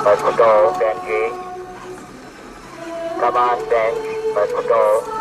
Let's go, Benji. Come on, Benj. Let's go.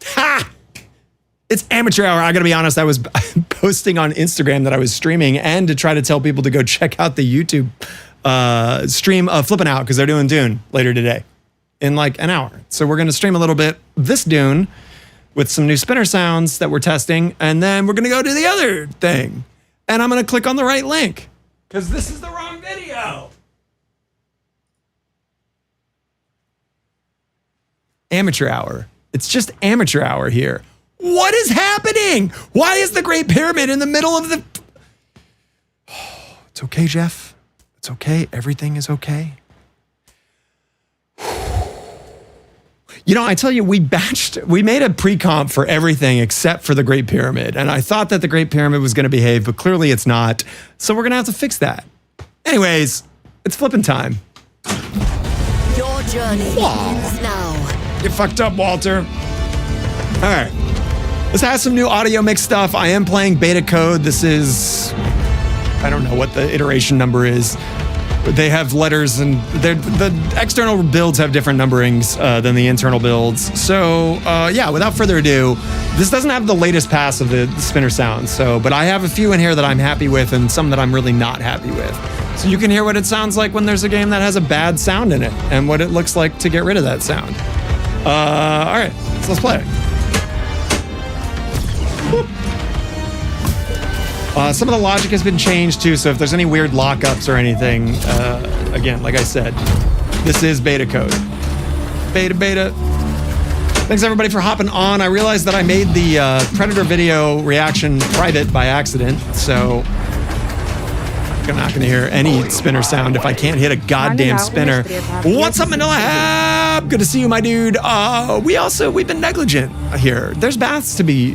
Ha! It's amateur hour. I gotta be honest, I was posting on Instagram that I was streaming and to try to tell people to go check out the YouTube stream of Flipping Out because they're doing Dune later today in like an hour. So we're gonna stream a little bit this Dune with some new spinner sounds that we're testing, and then we're gonna go do the other thing. And I'm gonna click on the right link because this is the wrong video. Amateur hour. It's just amateur hour here. What is happening? Why is the Great Pyramid in the middle of the... Oh, it's okay, Jeff. It's okay. Everything is okay. You know, I tell you, we made a pre-comp for everything except for the Great Pyramid. And I thought that the Great Pyramid was going to behave, but clearly it's not. So we're going to have to fix that. Anyways, it's flipping time. Your journey begins now. Get fucked up, Walter. All right. This has some new audio mix stuff. I am playing beta code. This is, I don't know what the iteration number is. They have letters, and the external builds have different numberings than the internal builds. So yeah, without further ado, this doesn't have the latest pass of the spinner sounds. So, but I have a few in here that I'm happy with and some that I'm really not happy with. So you can hear what it sounds like when there's a game that has a bad sound in it and what it looks like to get rid of that sound. All right, so let's play it. Whoop. Some of the logic has been changed too, so if there's any weird lockups or anything, again, like I said, this is beta code. Beta. Thanks everybody for hopping on. I realized that I made the Predator video reaction private by accident, so I'm not gonna hear any spinner sound if I can't hit a goddamn spinner. What's up, Manila Hab? Good to see you, my dude. We've been negligent here. There's baths to be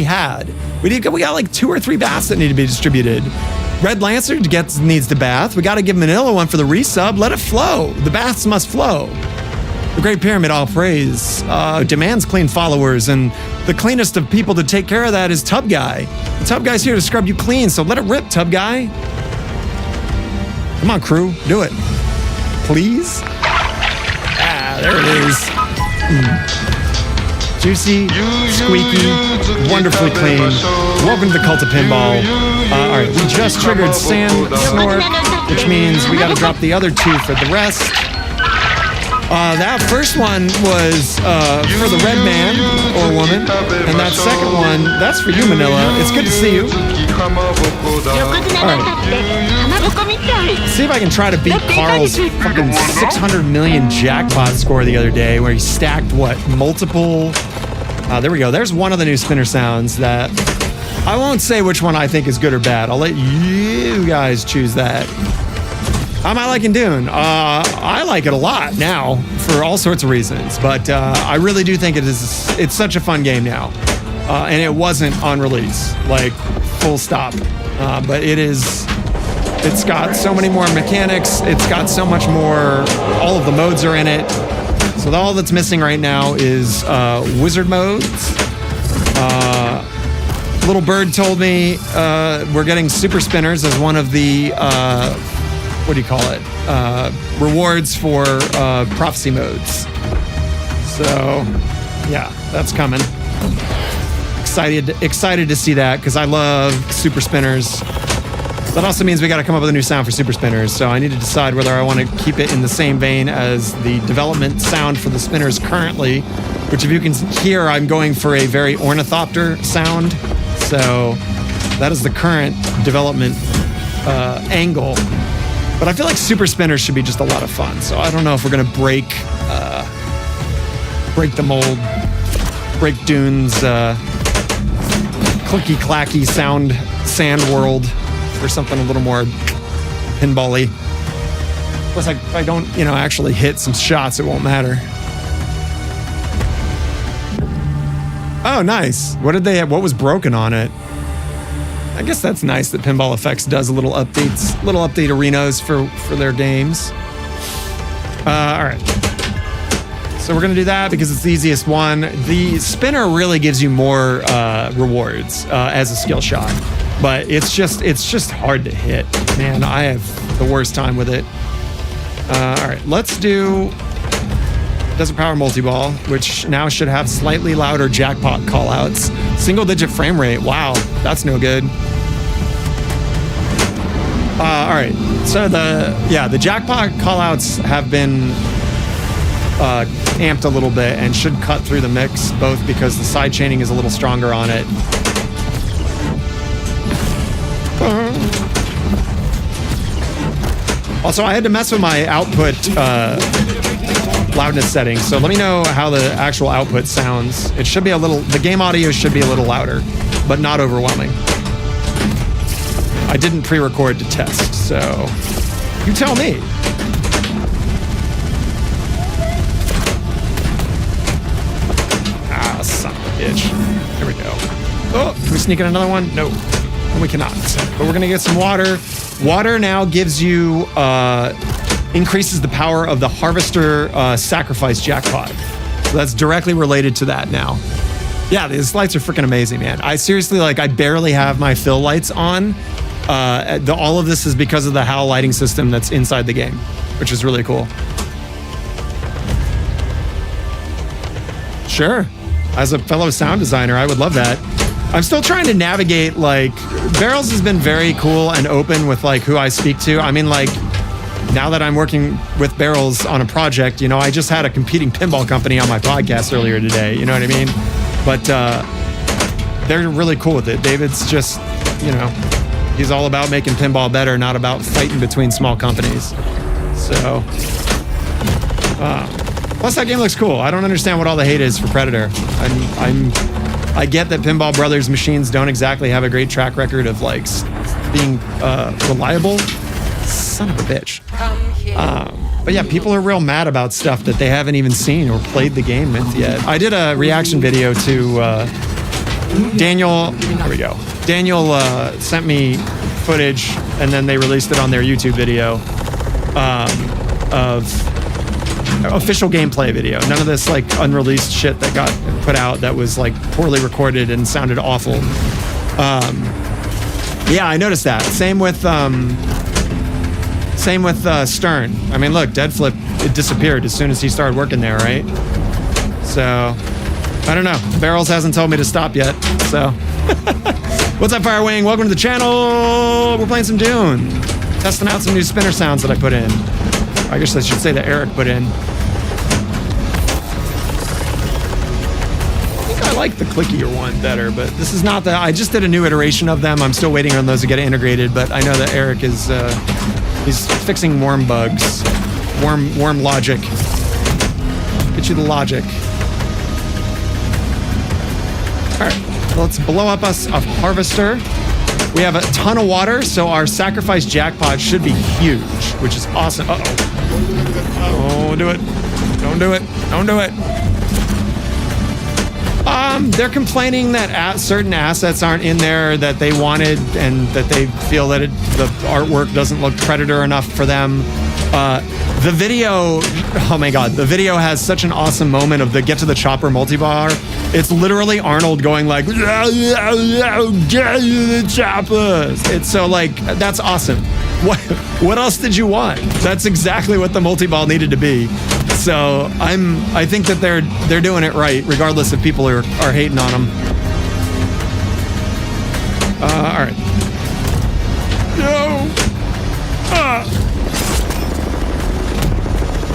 had. We got like 2 or 3 baths that need to be distributed. Red Lancer needs the bath. We got to give Manila one for the resub. Let it flow. The baths must flow. The Great Pyramid, all praise, demands clean followers, and the cleanest of people to take care of that is Tub Guy. The Tub Guy's here to scrub you clean, so let it rip, Tub Guy. Come on, crew, do it. Please? Ah, there it is. Juicy, squeaky, wonderfully clean. Welcome to the Cult of Pinball. All right, we just triggered Sand Snort, which means we got to drop the other 2 for the rest. That first one was for the red man or woman, and that second one, that's for you, Manila. It's good to see you. All right. See if I can try to beat Carl's fucking 600 million jackpot score the other day, where he stacked, multiple... there we go. There's one of the new spinner sounds that... I won't say which one I think is good or bad. I'll let you guys choose that. How am I liking Dune? I like it a lot now for all sorts of reasons, but I really do think it's such a fun game now. And it wasn't on release, like full stop. But it's got so many more mechanics. It's got so much more, all of the modes are in it. So all that's missing right now is wizard modes. Little Bird told me we're getting super spinners as one of the, what do you call it? Rewards for prophecy modes. So, yeah, that's coming. Excited to see that because I love super spinners. That also means we got to come up with a new sound for super spinners. So I need to decide whether I want to keep it in the same vein as the development sound for the spinners currently, which if you can hear, I'm going for a very ornithopter sound. So that is the current development angle. But I feel like super spinners should be just a lot of fun. So I don't know if we're going to break the mold, break Dune's clicky clacky sand world for something a little more pinball-y. Plus, if I don't, actually hit some shots, it won't matter. Oh, nice. What was broken on it? I guess that's nice that Pinball Effects does little update arenas for their games. All right. So we're going to do that because it's the easiest one. The spinner really gives you more rewards as a skill shot, but it's just hard to hit. Man, I have the worst time with it. All right, let's do Desert Power Multi-Ball, which now should have slightly louder jackpot callouts. Single-digit frame rate. Wow, that's no good. All right, so the jackpot callouts have been amped a little bit and should cut through the mix, both because the side chaining is a little stronger on it. Also, I had to mess with my output loudness settings, so let me know how the actual output sounds. It should be the game audio should be a little louder, but not overwhelming. I didn't pre-record to test, so you tell me. Ah, son of a bitch. There we go. Oh, can we sneak in another one? No, we cannot. But we're gonna get some water. Water now gives you, increases the power of the Harvester Sacrifice Jackpot. So that's directly related to that now. Yeah, these lights are freaking amazing, man. I seriously, I barely have my fill lights on. All of this is because of the HAL lighting system that's inside the game, which is really cool. Sure. As a fellow sound designer, I would love that. I'm still trying to navigate, Barrels has been very cool and open with, who I speak to. I mean, now that I'm working with Barrels on a project, I just had a competing pinball company on my podcast earlier today, you know what I mean? But they're really cool with it. David's just you know, he's all about making pinball better, not about fighting between small companies. So, plus that game looks cool. I don't understand what all the hate is for Predator. I get that Pinball Brothers machines don't exactly have a great track record of like being reliable. Son of a bitch. But yeah, people are real mad about stuff that they haven't even seen or played the game with yet. I did a reaction video to Daniel. There we go. Daniel sent me footage, and then they released it on their YouTube video of official gameplay video. None of this like unreleased shit that got put out that was like poorly recorded and sounded awful. Yeah, I noticed that. Same with Stern. I mean, look, Dead Flip, it disappeared as soon as he started working there, right? So, I don't know. Barrels hasn't told me to stop yet, so. What's up, Firewing? Welcome to the channel. We're playing some Dune. Testing out some new spinner sounds that I put in. I guess I should say that Eric put in. I think I like the clickier one better, but this is not the... I just did a new iteration of them. I'm still waiting on those to get integrated, but I know that Eric is... he's fixing worm bugs. Worm logic. Get you the logic. All right, let's blow up us a harvester. We have a ton of water, so our sacrifice jackpot should be huge, which is awesome. Uh-oh. Don't do it. Don't do it. Don't do it. They're complaining that certain assets aren't in there that they wanted and that they feel that the artwork doesn't look Predator enough for them. The video, oh my God, the video has such an awesome moment of the get to the chopper multi-bar. It's literally Arnold going like, get the choppers. It's so like, that's awesome. What else did you want? That's exactly what the multi-ball needed to be. So I think that they're doing it right, regardless if people are hating on them. All right. No.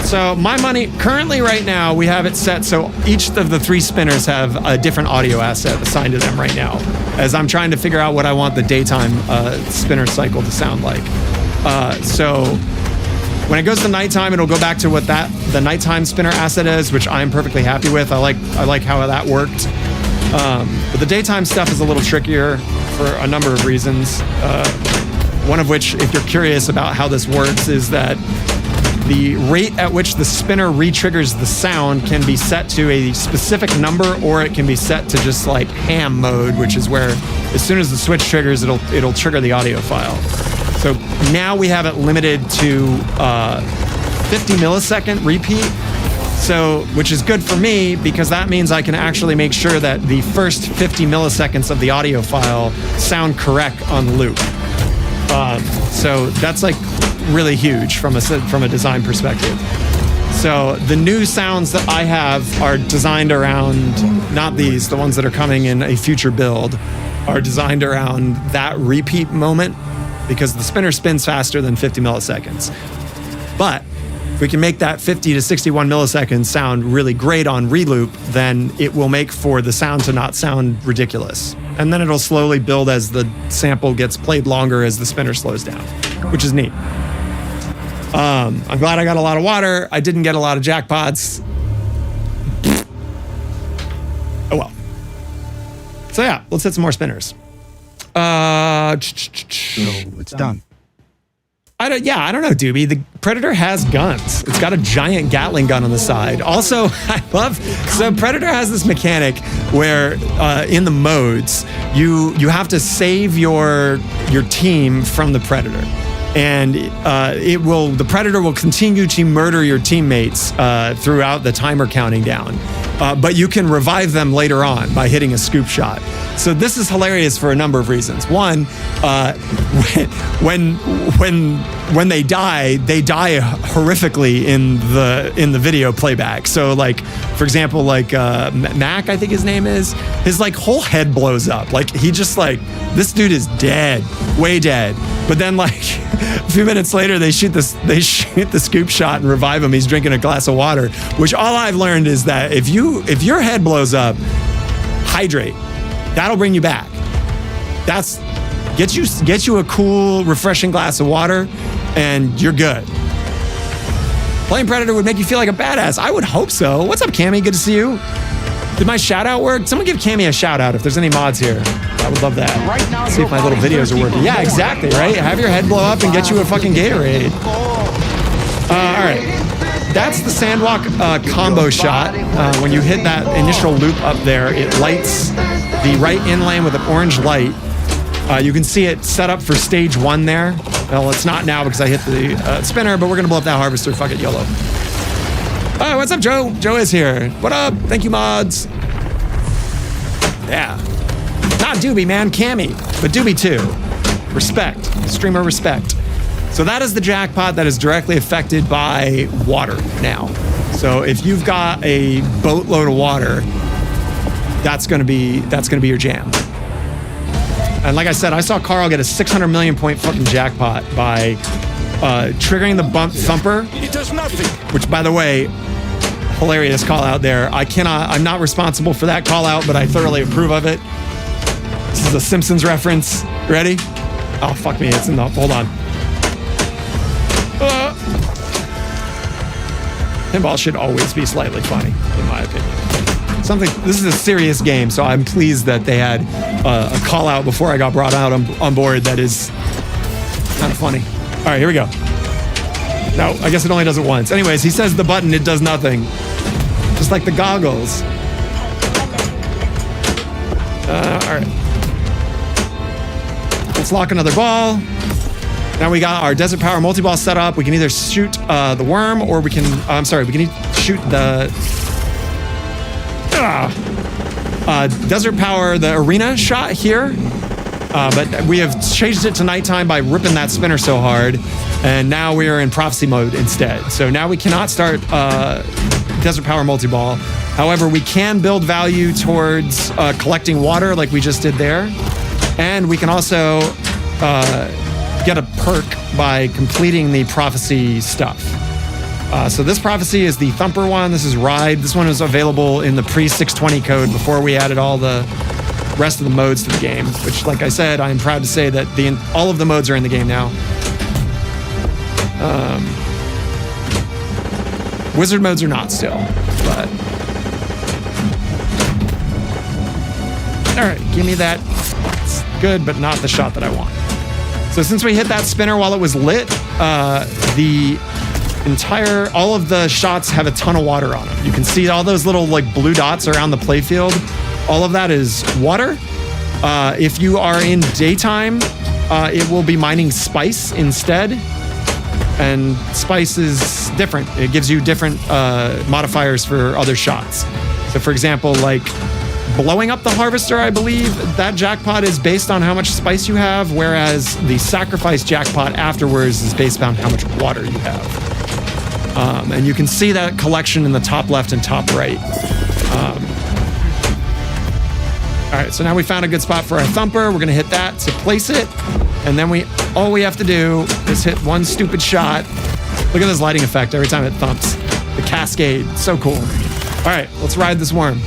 So my money, currently right now, we have it set so each of the 3 spinners have a different audio asset assigned to them right now, as I'm trying to figure out what I want the daytime spinner cycle to sound like. So when it goes to nighttime, it'll go back to what the nighttime spinner asset is, which I'm perfectly happy with. I like how that worked. But the daytime stuff is a little trickier for a number of reasons. One of which, if you're curious about how this works, is that the rate at which the spinner re-triggers the sound can be set to a specific number, or it can be set to just like ham mode, which is where as soon as the switch triggers, it'll trigger the audio file. So now we have it limited to 50 millisecond repeat. So, which is good for me because that means I can actually make sure that the first 50 milliseconds of the audio file sound correct on the loop. So that's like really huge from a design perspective. So the new sounds that I have are designed around, not these, the ones that are coming in a future build, are designed around that repeat moment because the spinner spins faster than 50 milliseconds. But if we can make that 50 to 61 milliseconds sound really great on reloop, then it will make for the sound to not sound ridiculous. And then it'll slowly build as the sample gets played longer as the spinner slows down, which is neat. I'm glad I got a lot of water. I didn't get a lot of jackpots. Oh well. So yeah, let's hit some more spinners. It's done. I don't know, Doobie. The Predator has guns. It's got a giant Gatling gun on the side. Also, so Predator has this mechanic where in the modes, you have to save your team from the Predator. And the Predator will continue to murder your teammates throughout the timer counting down. But you can revive them later on by hitting a scoop shot. So this is hilarious for a number of reasons. One, when they die horrifically in the video playback. So like, for example, like Mac, I think his name is, his like whole head blows up. Like he just like, this dude is dead, way dead. But then like a few minutes later, they shoot the scoop shot and revive him. He's drinking a glass of water, which all I've learned is that if your head blows up, hydrate. That'll bring you back. That's Get you a cool, refreshing glass of water, and you're good. Playing Predator would make you feel like a badass. I would hope so. What's up, Cammy? Good to see you. Did my shout out work? Someone give Cammy a shout out if there's any mods here. I would love that. Right now, see if my little videos are working. Yeah, exactly, right? Have your head blow up and get you a fucking Gatorade. All right. That's the Sandwalk combo shot. When you hit that initial loop up there, it lights the right in lane with an orange light. You can see it set up for stage 1 there. Well, it's not now because I hit the spinner, but we're going to blow up that harvester. Fuck it, YOLO. Oh, what's up, Joe? Joe is here. What up? Thank you, mods. Yeah. Not Doobie, man. Cammy. But Doobie, too. Respect. Streamer respect. So that is the jackpot that is directly affected by water now. So if you've got a boatload of water, that's gonna be your jam. And like I said, I saw Carl get a 600 million point fucking jackpot by triggering the bump thumper. It does nothing. Which, by the way, hilarious call out there. I'm not responsible for that call out, but I thoroughly approve of it. This is a Simpsons reference. Ready? Oh, fuck me. It's in the, hold on. Pinball should always be slightly funny, in my opinion. This is a serious game, so I'm pleased that they had a call out before I got brought out on board that is kind of funny. All right, here we go. No, I guess it only does it once. Anyways, he says the button, it does nothing. Just like the goggles. All right. Let's lock another ball. Now we got our Desert Power multi-ball set up. We can either shoot the worm or we can, we can shoot the Desert Power, the arena shot here. But we have changed it to nighttime by ripping that spinner so hard. And now we are in prophecy mode instead. So now we cannot start Desert Power multi-ball. However, we can build value towards collecting water like we just did there. And we can also get a perk by completing the prophecy stuff. So this prophecy is the thumper one. This is ride. This one was available in the pre-620 code before we added all the rest of the modes to the game, which, like I said, I am proud to say that all of the modes are in the game now. Wizard modes are not still, but... All right, give me that. It's good, but not the shot that I want. So since we hit that spinner while it was lit, all of the shots have a ton of water on them. You can see all those little like blue dots around the playfield. All of that is water. If you are in daytime, it will be mining spice instead. And spice is different. It gives you different modifiers for other shots. So for example, like blowing up the harvester, I believe that jackpot is based on how much spice you have, whereas the sacrifice jackpot afterwards is based on how much water you have. And you can see that collection in the top left and top right. All right, so now we found a good spot for our thumper. We're gonna hit that to place it. And then all we have to do is hit one stupid shot. Look at this lighting effect every time it thumps. The cascade, so cool. All right, let's ride this worm.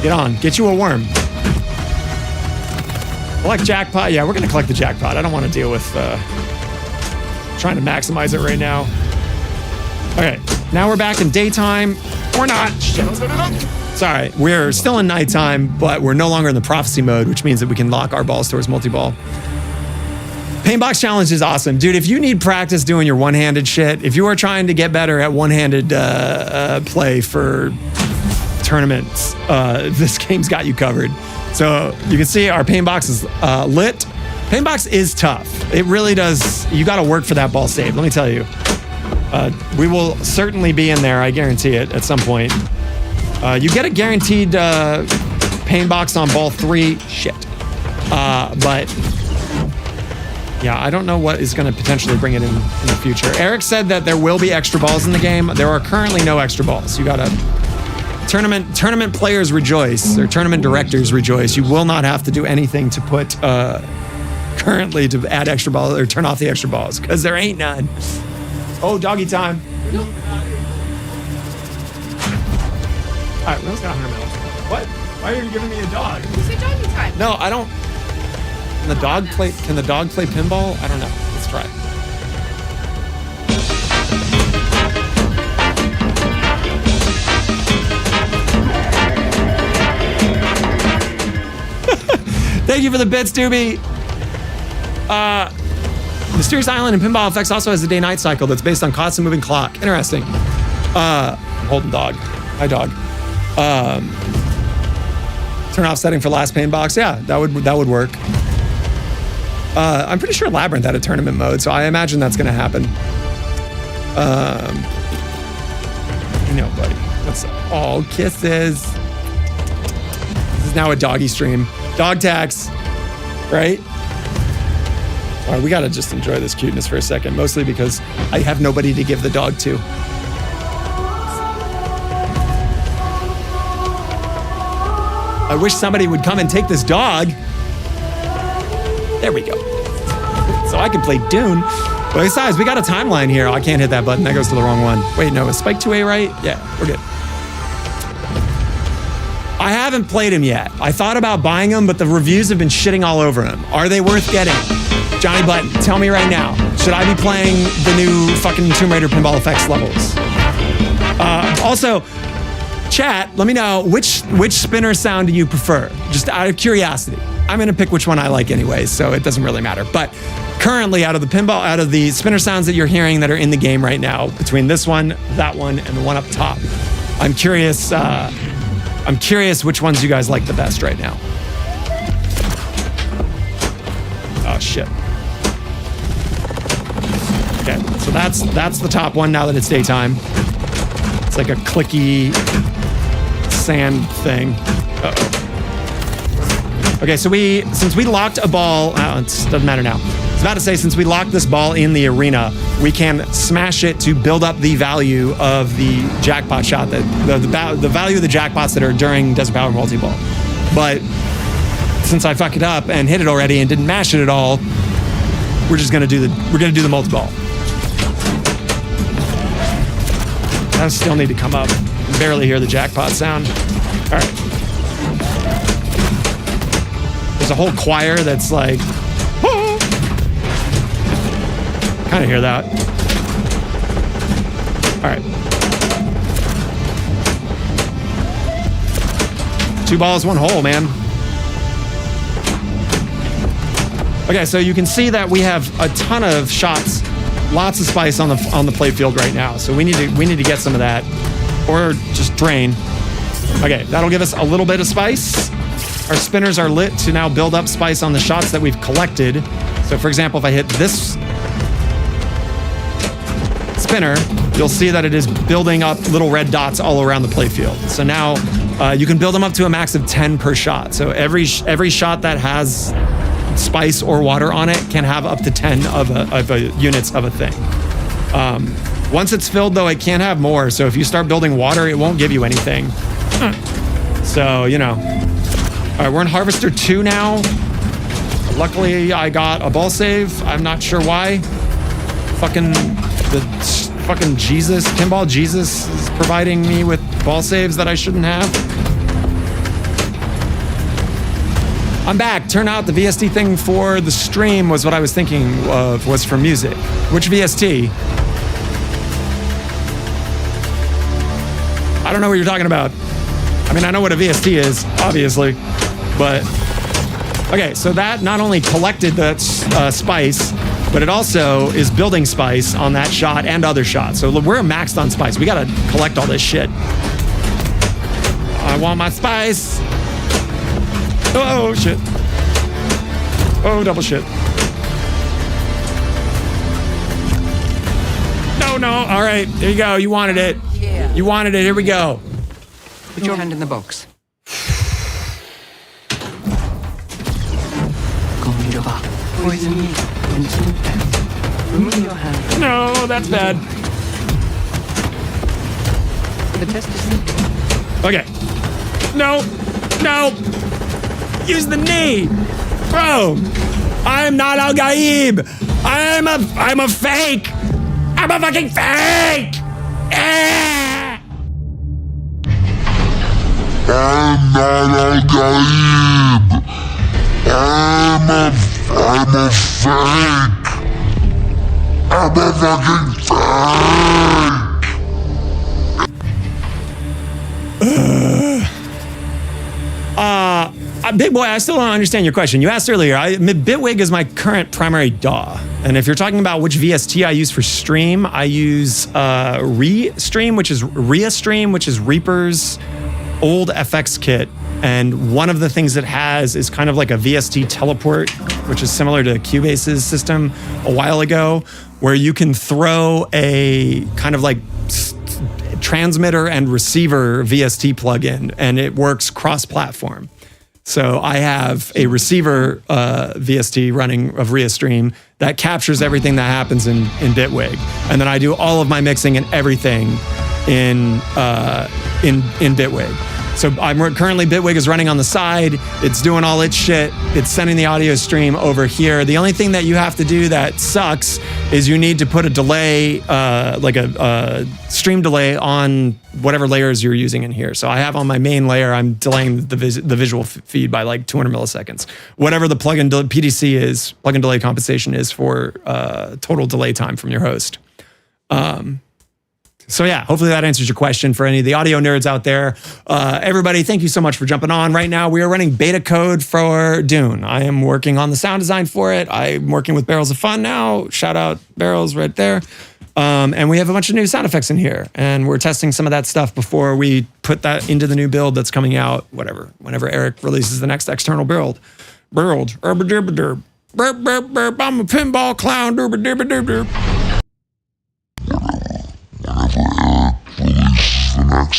Get on, get you a worm. Collect jackpot. Yeah, we're gonna collect the jackpot. I don't want to deal with trying to maximize it right now. Okay, now we're back in daytime. We're not. Sorry, we're still in nighttime, but we're no longer in the prophecy mode, which means that we can lock our balls towards multi-ball. Paintbox challenge is awesome. Dude, if you need practice doing your one-handed shit, if you are trying to get better at one-handed play for tournaments, this game's got you covered. So you can see our Paintbox is lit. Paintbox is tough. It really does. You got to work for that ball save, let me tell you. We will certainly be in there, I guarantee it, at some point. You get a guaranteed Paintbox on ball 3. Shit. But yeah, I don't know what is going to potentially bring it in the future. Eric said that there will be extra balls in the game. There are currently no extra balls. You got to tournament players rejoice, or tournament directors rejoice. You will not have to do anything to put currently to add extra balls or turn off the extra balls, because there ain't none. Oh, doggy time. All right, we almost got 100 minutes. What? Why are you giving me a dog? You said doggy time. No, I don't. Can the dog play pinball? I don't know. Let's try. Thank you for the bits, Doobie. Mysterious Island and Pinball Effects also has a day-night cycle that's based on constant moving clock. Interesting. Holding dog. Hi, dog. Turn off setting for last pain box. Yeah, that would work. I'm pretty sure Labyrinth had a tournament mode, so I imagine that's going to happen. You know, buddy. That's all kisses. This is now a doggy stream. Dog tax, right? All right, we gotta just enjoy this cuteness for a second, mostly because I have nobody to give the dog to. I wish somebody would come and take this dog. There we go. So I can play Dune. But besides, we got a timeline here. Oh, I can't hit that button. That goes to the wrong one. Wait, no, is Spike 2A right? Yeah, we're good. I haven't played him yet. I thought about buying him, but the reviews have been shitting all over him. Are they worth getting? Johnny Button, tell me right now. Should I be playing the new fucking Tomb Raider Pinball Effects levels? Also, chat, let me know which spinner sound do you prefer? Just out of curiosity. I'm gonna pick which one I like anyway, so it doesn't really matter. But currently, out of the spinner sounds that you're hearing that are in the game right now, between this one, that one, and the one up top, I'm curious which ones you guys like the best right now. Oh shit. Okay, so that's the top one now that it's daytime. It's like a clicky sand thing. Uh-oh. Okay, so since we locked a ball, it doesn't matter now. I was about to say, since we locked this ball in the arena, we can smash it to build up the value of the jackpot shot, the value of the jackpots that are during Desert Power Multi-Ball. But since I fucked it up and hit it already and didn't mash it at all, we're gonna do the multi-ball. I still need to come up. Barely hear the jackpot sound. All right. There's a whole choir that's like, oh. Kind of hear that. All right. 2 balls, 1 hole, man. Okay, so you can see that we have a ton of shots, lots of spice on the playfield right now. So we need to get some of that, or just drain. Okay, that'll give us a little bit of spice. Our spinners are lit to now build up spice on the shots that we've collected. So for example, if I hit this spinner, you'll see that it is building up little red dots all around the playfield. So now you can build them up to a max of 10 per shot. So every shot that has spice or water on it can have up to 10 units of a thing. Once it's filled, though, it can't have more. So if you start building water, it won't give you anything. So, you know. All right, we're in Harvester 2 now. Luckily, I got a ball save. I'm not sure why. Fucking Jesus, Pinball Jesus is providing me with ball saves that I shouldn't have. I'm back. Turn out the VST thing for the stream was what I was thinking of, was for music. Which VST? I don't know what you're talking about. I mean, I know what a VST is, obviously, but okay, so that not only collected the spice, but it also is building spice on that shot and other shots. So we're maxed on spice. We gotta collect all this shit. I want my spice. Oh, shit. Oh, double shit. No. All right, there you go. You wanted it. Yeah. You wanted it. Here we go. Put your hand in the box. Remove your hand. No, that's bad. The test is simple. Okay. No. Use the knee. Bro, I'm not Al Gaib. I'm a fake. I'm a fucking fake. Ah! I'm not Al Gaib. I'm a I'm a fake. I'm a fucking fake. Big boy, I still don't understand your question. You asked earlier, Bitwig is my current primary DAW. And if you're talking about which VST I use for stream, I use Restream, which is Reaper's old FX kit. And one of the things it has is kind of like a VST teleport, which is similar to Cubase's system a while ago, where you can throw a kind of like transmitter and receiver VST plugin, and it works cross-platform. So I have a receiver VST running of Restream that captures everything that happens in Bitwig, and then I do all of my mixing and everything in Bitwig. So currently Bitwig is running on the side. It's doing all its shit. It's sending the audio stream over here. The only thing that you have to do that sucks is you need to put a delay, like a stream delay on whatever layers you're using in here. So I have on my main layer, I'm delaying the visual feed by like 200 milliseconds. Whatever the plugin PDC is, plugin delay compensation is for total delay time from your host. So yeah, hopefully that answers your question for any of the audio nerds out there. Everybody, thank you so much for jumping on. Right now, we are running beta code for Dune. I am working on the sound design for it. I'm working with Barrels of Fun now. Shout out Barrels right there. And we have a bunch of new sound effects in here. And we're testing some of that stuff before we put that into the new build that's coming out, whenever Eric releases the next external build. I'm a pinball clown. Releases the next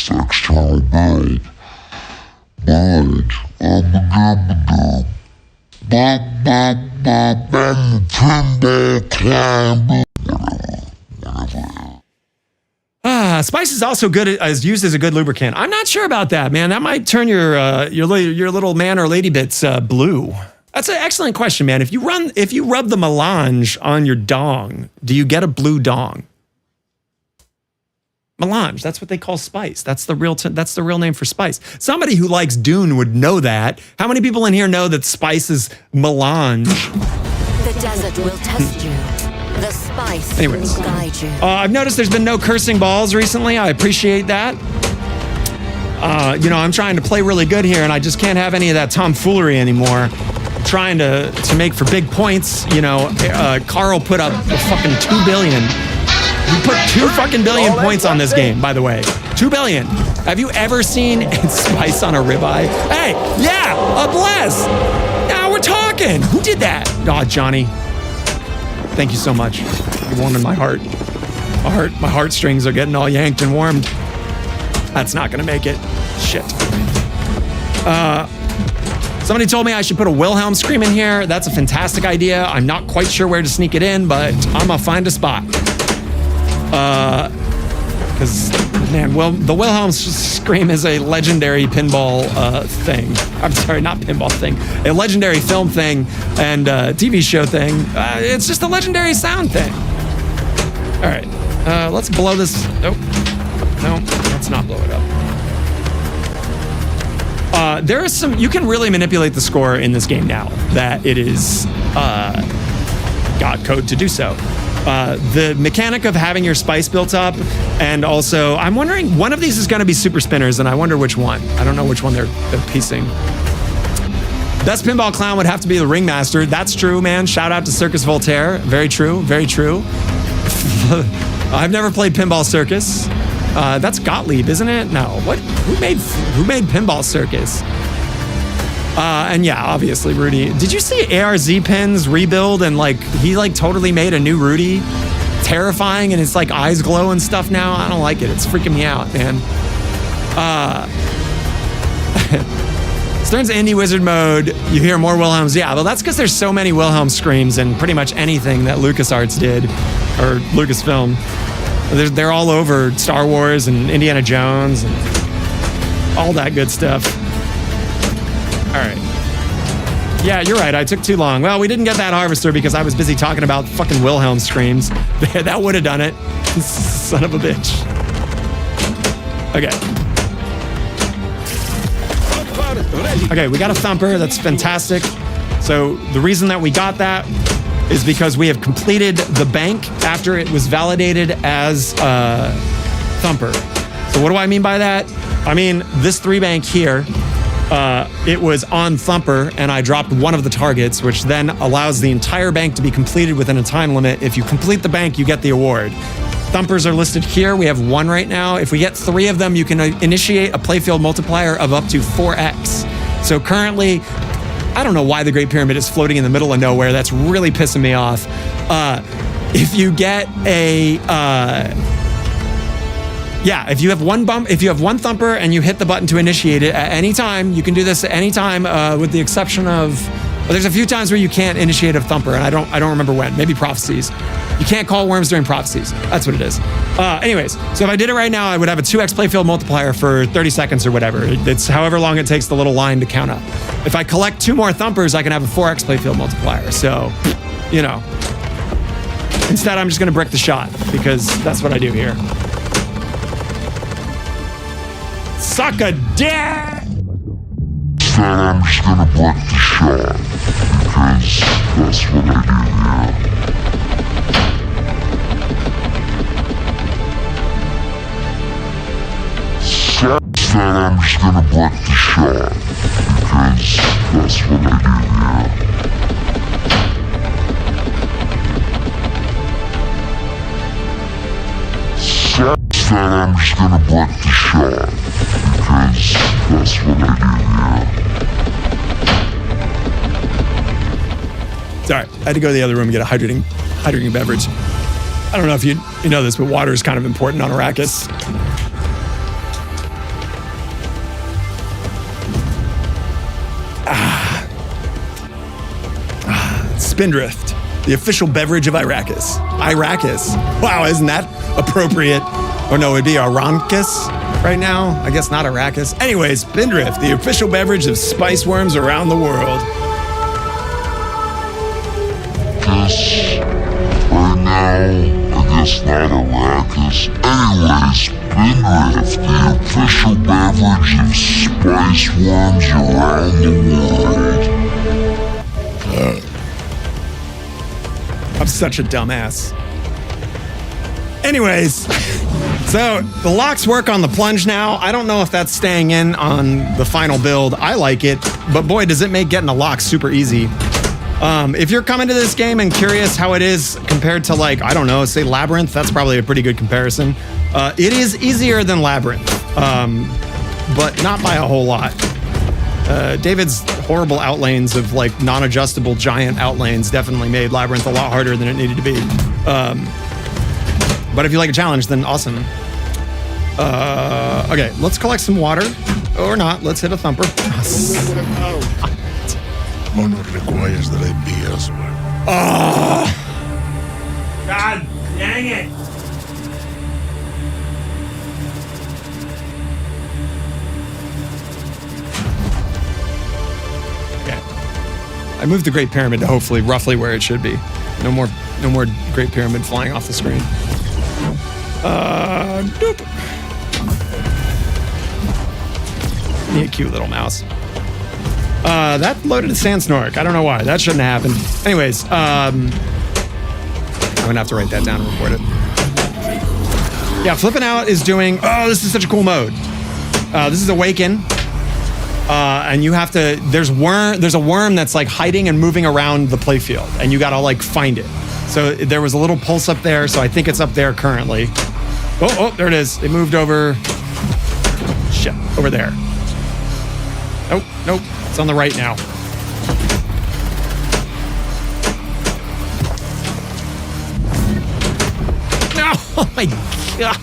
external build. Spice is also good as used as a good lubricant. I'm not sure about that, man. That might turn your little man or lady bits blue. That's an excellent question, man. If you rub the melange on your dong, do you get a blue dong? Melange, that's what they call spice. That's the real name for spice. Somebody who likes Dune would know that. How many people in here know that spice is melange? The desert will test you. The spice will guide you. I've noticed there's been no cursing balls recently. I appreciate that. I'm trying to play really good here, and I just can't have any of that tomfoolery anymore. I'm trying to make for big points. Carl put up a fucking 2 billion. You put 2 fucking billion points on this game, by the way. 2 billion. Have you ever seen spice on a ribeye? Hey, yeah, a bless. Now we're talking. Who did that? Oh, Johnny. Thank you so much. You're warming my heart. My heartstrings are getting all yanked and warmed. That's not gonna make it. Shit. Somebody told me I should put a Wilhelm scream in here. That's a fantastic idea. I'm not quite sure where to sneak it in, but I'm gonna find a spot. Because, man, the Wilhelm scream is a legendary pinball thing. I'm sorry, not pinball thing. A legendary film thing and TV show thing. It's just a legendary sound thing. All right, let's blow this. Nope. No, let's not blow it up. There is some, you can really manipulate the score in this game now that it is got code to do so. The mechanic of having your spice built up, and also I'm wondering, one of these is going to be super spinners, and I wonder which one. I don't know which one they're piecing. Best pinball clown would have to be the ringmaster. That's true, man. Shout out to Circus Voltaire. Very true. Very true. I've never played Pinball Circus. That's Gottlieb, isn't it? No. What? Who made Pinball Circus? And yeah, obviously Rudy. Did you see ARZ Pin's rebuild, and he totally made a new Rudy? Terrifying, and it's like eyes glow and stuff now. I don't like it. It's freaking me out, man. Stern's Indie Wizard mode, you hear more Wilhelms. Yeah, well, that's because there's so many Wilhelm screams in pretty much anything that LucasArts did, or Lucasfilm. They're all over Star Wars and Indiana Jones and all that good stuff. All right. Yeah, you're right. I took too long. Well, we didn't get that harvester because I was busy talking about fucking Wilhelm screams. That would have done it. Son of a bitch. Okay. Okay, we got a thumper. That's fantastic. So the reason that we got that is because we have completed the bank after it was validated as Thumper. So what do I mean by that? I mean, this 3-bank here, it was on Thumper, and I dropped one of the targets, which then allows the entire bank to be completed within a time limit. If you complete the bank, you get the award. Thumpers are listed here. We have 1 right now. If we get 3 of them, you can initiate a playfield multiplier of up to 4x. So currently, I don't know why the Great Pyramid is floating in the middle of nowhere. That's really pissing me off. If you get a... if you have one Thumper and you hit the button to initiate it at any time, you can do this at any time, with the exception of... Well, there's a few times where you can't initiate a Thumper, and I don't remember when. Maybe prophecies. You can't call worms during prophecies. That's what it is. Anyways, so if I did it right now, I would have a 2x playfield multiplier for 30 seconds or whatever. It's however long it takes the little line to count up. If I collect 2 more Thumpers, I can have a 4x playfield multiplier. So, you know. Instead, I'm just going to brick the shot, because that's what I do here. Suck a dick! Instead, I'm just gonna break the shot, because that's what I do here. Instead, I'm just gonna break the shot, because that's what I do here. Instead, I'm just gonna break the shot, because that's what I do here. Sorry, I had to go to the other room and get a hydrating beverage. I don't know if you know this, but water is kind of important on Arrakis. Spindrift, the official beverage of Arrakis. Arrakis. Wow, isn't that appropriate? Or no, it'd be Arrakis right now. I guess not Arrakis. Anyways, Spindrift, the official beverage of spice worms around the world. Right now, I guess not Arrakis. Anyways, Spindrift, the official beverage of spice worms around the world. I'm such a dumbass. Anyways, so the locks work on the plunge now. I don't know if that's staying in on the final build. I like it, but boy, does it make getting a lock super easy. If you're coming to this game and curious how it is compared to, like, I don't know, say Labyrinth, that's probably a pretty good comparison. It is easier than Labyrinth, but not by a whole lot. David's horrible outlanes of, like, non-adjustable giant outlanes definitely made Labyrinth a lot harder than it needed to be. But if you like a challenge, then awesome. Okay, let's collect some water. Or not, let's hit a Thumper. Honor requires that I be elsewhere. Oh! God dang it! Okay. I moved the Great Pyramid to hopefully roughly where it should be. No more Great Pyramid flying off the screen. Nope. Need a cute little mouse. That loaded a sand snork. I don't know why. That shouldn't have happened. Anyways, I'm gonna have to write that down and report it. Yeah, flipping out is doing. Oh, this is such a cool mode. This is Awaken, and you have to. There's a worm that's like hiding and moving around the playfield, and you gotta like find it. So there was a little pulse up there, so I think it's up there currently. Oh, there it is. It moved over. Shit, over there. Nope. It's on the right now. Oh my god.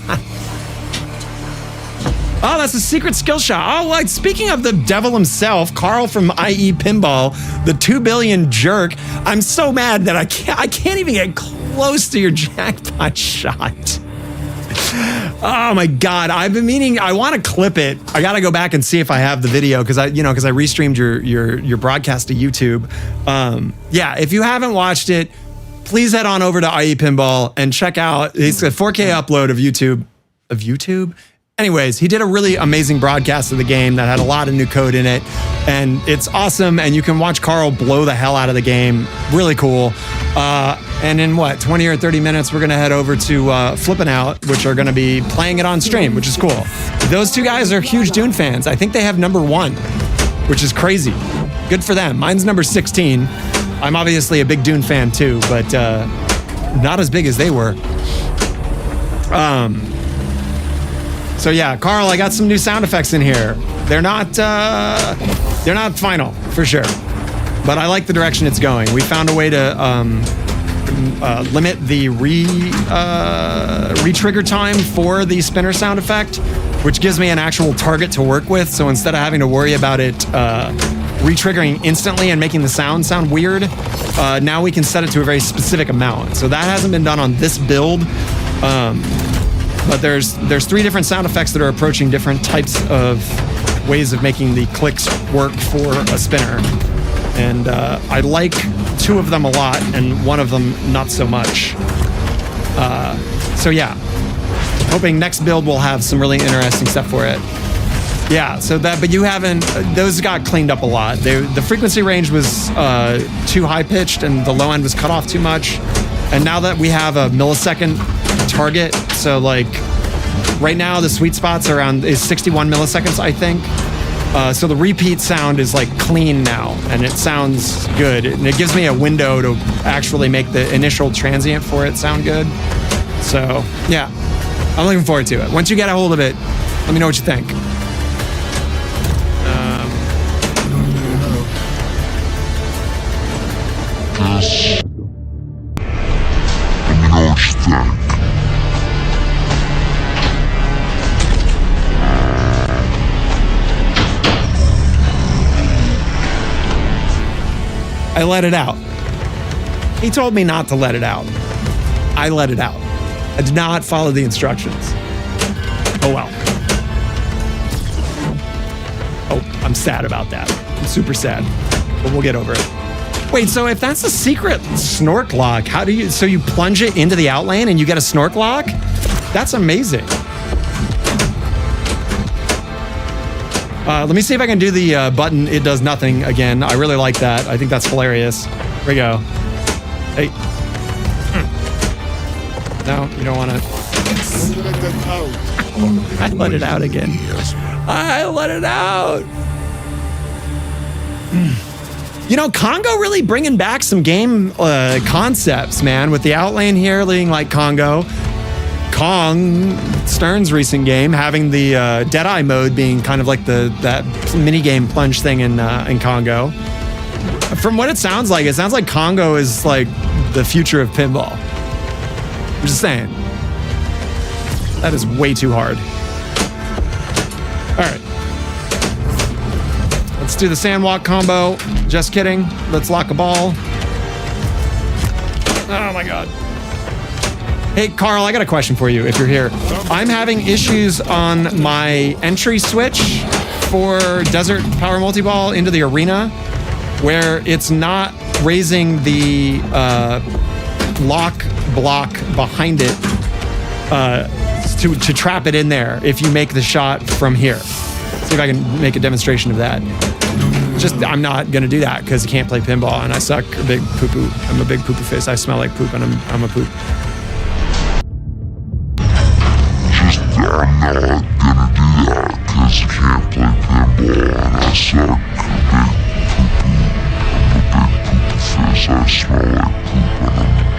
Oh, that's a secret skill shot. Oh, like speaking of the devil himself, Carl from IE Pinball, the 2 billion jerk. I'm so mad that I can't even get close to your jackpot shot. Oh my god, I've been meaning. I want to clip it. I got to go back and see if I have the video because I restreamed your broadcast to YouTube. Yeah, if you haven't watched it, please head on over to IE Pinball and check out. It's a 4K upload of YouTube. Anyways, he did a really amazing broadcast of the game that had a lot of new code in it, and it's awesome, and you can watch Carl blow the hell out of the game. Really cool. And in 20 or 30 minutes, we're going to head over to Flippin' Out, which are going to be playing it on stream, which is cool. Those two guys are huge Dune fans. I think they have number 1, which is crazy. Good for them. Mine's number 16. I'm obviously a big Dune fan too, but not as big as they were. So yeah, Carl, I got some new sound effects in here. They're not final for sure, but I like the direction it's going. We found a way to limit the re-trigger time for the spinner sound effect, which gives me an actual target to work with. So instead of having to worry about it re-triggering instantly and making the sound weird, now we can set it to a very specific amount. So that hasn't been done on this build. But there's 3 different sound effects that are approaching different types of ways of making the clicks work for a spinner. And I like 2 of them a lot, and 1 of them not so much. So yeah, hoping next build will have some really interesting stuff for it. Yeah, so but you haven't, those got cleaned up a lot. The frequency range was too high pitched and the low end was cut off too much. And now that we have a millisecond target, so like right now the sweet spot's is 61 milliseconds, I think. So the repeat sound is like clean now, and it sounds good. And it gives me a window to actually make the initial transient for it sound good. So yeah, I'm looking forward to it. Once you get a hold of it, let me know what you think. Yes. Let me know what you think. I let it out. He told me not to let it out. I let it out. I did not follow the instructions. Oh well. Oh, I'm sad about that. I'm super sad, but we'll get over it. Wait, so if that's a secret snork lock, how do you, so you plunge it into the outlane and you get a snork lock? That's amazing. Let me see if I can do the button, it does nothing again. I really like that. I think that's hilarious. Here we go. Hey. No, you don't want to. I let it out again. I let it out. You know, Congo really bringing back some game concepts, man, with the outlane here leading like Congo. Kong, Stern's recent game, having the Deadeye mode being kind of like that mini game plunge thing in Congo. From what it sounds like Congo is like the future of pinball. I'm just saying. That is way too hard. All right. Let's do the sandwalk combo. Just kidding. Let's lock a ball. Oh my God. Hey, Carl, I got a question for you if you're here. I'm having issues on my entry switch for Desert Power Multiball into the arena where it's not raising the lock block behind it to trap it in there if you make the shot from here. See if I can make a demonstration of that. I'm not going to do that because you can't play pinball and I suck a big poo-poo. I'm a big poo-poo face. I smell like poop and I'm a poop. I'm not gonna do that because you can't play pinball and I suck a big poopy face. I smell like poop and I'm a poop.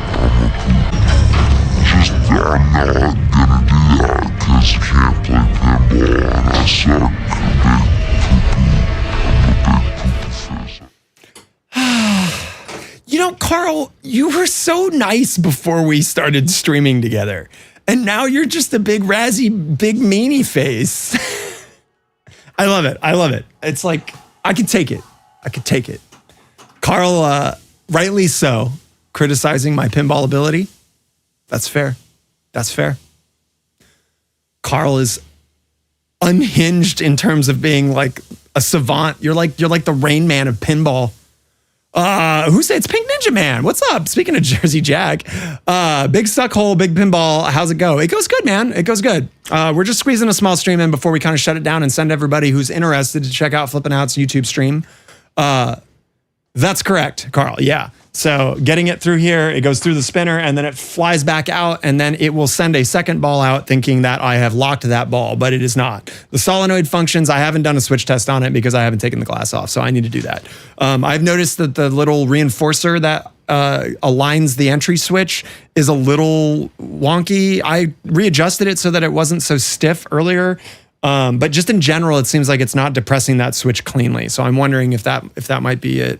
I'm not gonna do that because you can't play pinball and I suck a big poopy face. You know, Carl, you were so nice before we started streaming together. And now you're just a big razzy, big meanie face. I love it. I love it. It's like, I could take it. I could take it. Carl, rightly so, criticizing my pinball ability. That's fair. That's fair. Carl is unhinged in terms of being like a savant. You're like the Rain Man of pinball. Who said it's Pink Ninja Man? What's up? Speaking of Jersey Jack, big suck hole, big pinball. How's it go? It goes good, man. It goes good. We're just squeezing a small stream in before we kind of shut it down and send everybody who's interested to check out Flippin' Out's YouTube stream. That's correct, Carl. Yeah. So getting it through here, it goes through the spinner and then it flies back out and then it will send a second ball out thinking that I have locked that ball, but it is not. The solenoid functions, I haven't done a switch test on it because I haven't taken the glass off, so I need to do that. I've noticed that the little reinforcer that aligns the entry switch is a little wonky. I readjusted it so that it wasn't so stiff earlier, but just in general, it seems like it's not depressing that switch cleanly. So I'm wondering if that might be it.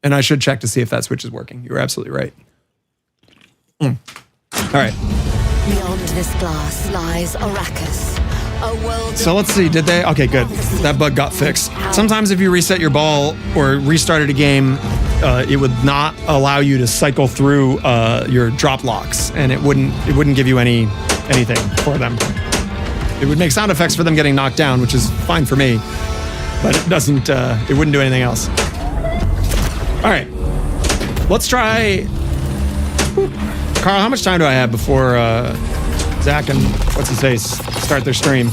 And I should check to see if that switch is working. You were absolutely right. All right. Beyond this glass lies Arrakis, a world. So let's see, did they? Okay, good. That bug got fixed. Sometimes if you reset your ball or restarted a game, it would not allow you to cycle through your drop locks, and it wouldn't give you anything for them. It would make sound effects for them getting knocked down, which is fine for me, but it doesn't. It wouldn't do anything else. All right, let's try. Carl, how much time do I have before Zach and what's his face start their stream?